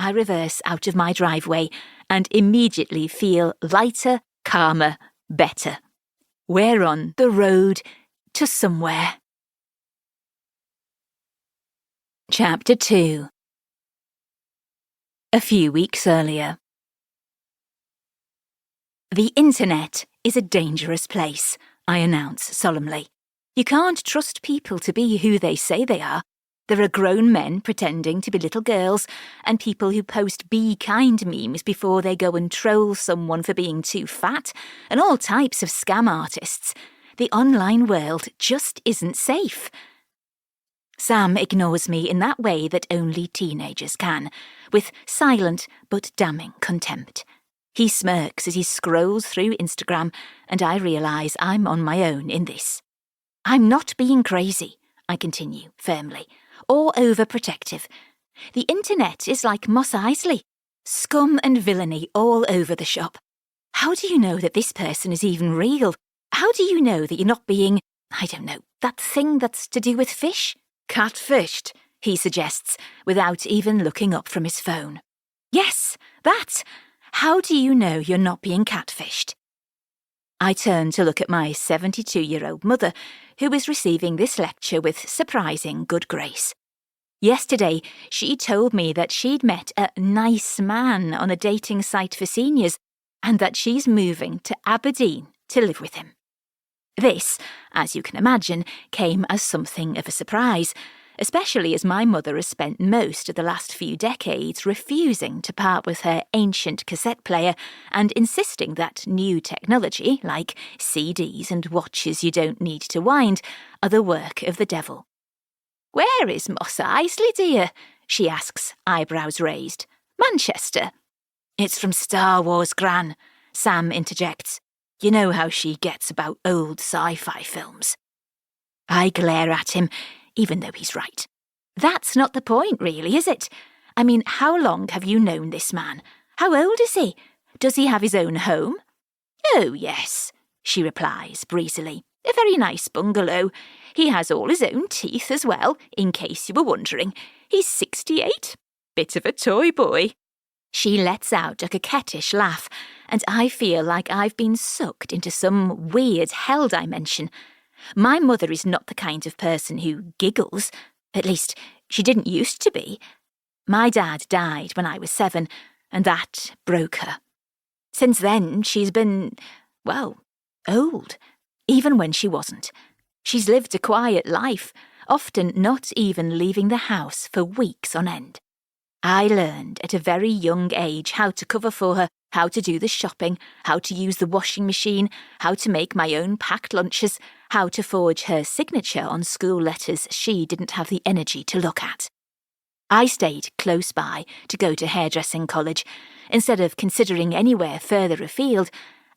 I reverse out of my driveway and immediately feel lighter, calmer, better. We're on the road to somewhere. Chapter 2. A few weeks earlier. The internet is a dangerous place, I announce solemnly. You can't trust people to be who they say they are. There are grown men pretending to be little girls, and people who post be kind memes before they go and troll someone for being too fat, and all types of scam artists. The online world just isn't safe. Sam ignores me in that way that only teenagers can, with silent but damning contempt. He smirks as he scrolls through Instagram, and I realise I'm on my own in this. I'm not being crazy, I continue firmly, or overprotective. The internet is like Mos Eisley. Scum and villainy all over the shop. How do you know that this person is even real? How do you know that you're not being, I don't know, that thing that's to do with fish? Catfished, he suggests, without even looking up from his phone. Yes, that. How do you know you're not being catfished? I turn to look at my 72-year-old mother, who is receiving this lecture with surprising good grace. Yesterday, she told me that she'd met a nice man on a dating site for seniors, and that she's moving to Aberdeen to live with him. This, as you can imagine, came as something of a surprise, especially as my mother has spent most of the last few decades refusing to part with her ancient cassette player and insisting that new technology, like CDs and watches you don't need to wind, are the work of the devil. "Where is Mos Eisley, dear?" she asks, eyebrows raised. "Manchester." "It's from Star Wars, Gran," Sam interjects. "You know how she gets about old sci-fi films." I glare at him, even though he's right. That's not the point, really, is it? I mean, how long have you known this man? How old is he? Does he have his own home? "Oh, yes," she replies breezily. "A very nice bungalow. He has all his own teeth as well, in case you were wondering. He's 68. Bit of a toy boy." She lets out a coquettish laugh, and I feel like I've been sucked into some weird hell dimension. My mother is not the kind of person who giggles. At least, she didn't used to be. My dad died when I was 7, and that broke her. Since then, she's been, well, old, even when she wasn't. She's lived a quiet life, often not even leaving the house for weeks on end. I learned at a very young age how to cover for her, how to do the shopping, how to use the washing machine, how to make my own packed lunches, how to forge her signature on school letters she didn't have the energy to look at. I stayed close by to go to hairdressing college, instead of considering anywhere further afield,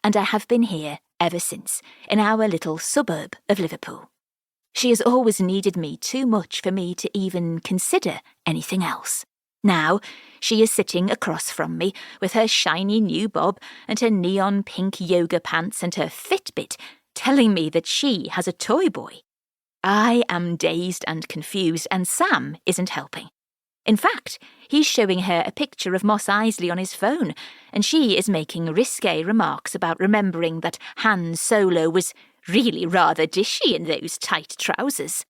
and I have been here ever since, in our little suburb of Liverpool. She has always needed me too much for me to even consider anything else. Now, she is sitting across from me with her shiny new bob and her neon pink yoga pants and her Fitbit, telling me that she has a toy boy. I am dazed and confused, and Sam isn't helping. In fact, he's showing her a picture of Mos Eisley on his phone, and she is making risque remarks about remembering that Han Solo was really rather dishy in those tight trousers.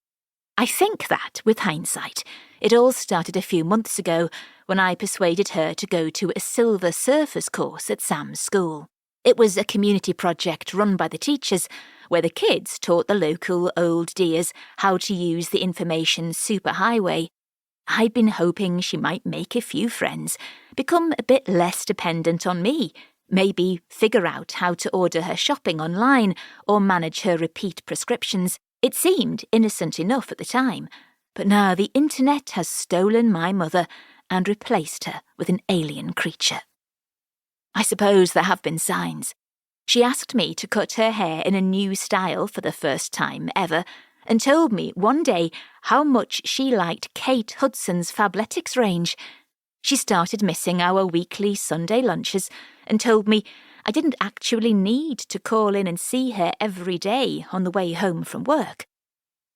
I think that, with hindsight, it all started a few months ago when I persuaded her to go to a Silver Surfers course at Sam's school. It was a community project run by the teachers, where the kids taught the local old dears how to use the information superhighway. I'd been hoping she might make a few friends, become a bit less dependent on me, maybe figure out how to order her shopping online or manage her repeat prescriptions. It seemed innocent enough at the time, but now the internet has stolen my mother and replaced her with an alien creature. I suppose there have been signs. She asked me to cut her hair in a new style for the first time ever, and told me one day how much she liked Kate Hudson's Fabletics range. She started missing our weekly Sunday lunches and told me I didn't actually need to call in and see her every day on the way home from work.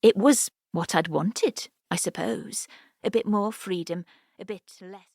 It was what I'd wanted, I suppose. A bit more freedom, a bit less...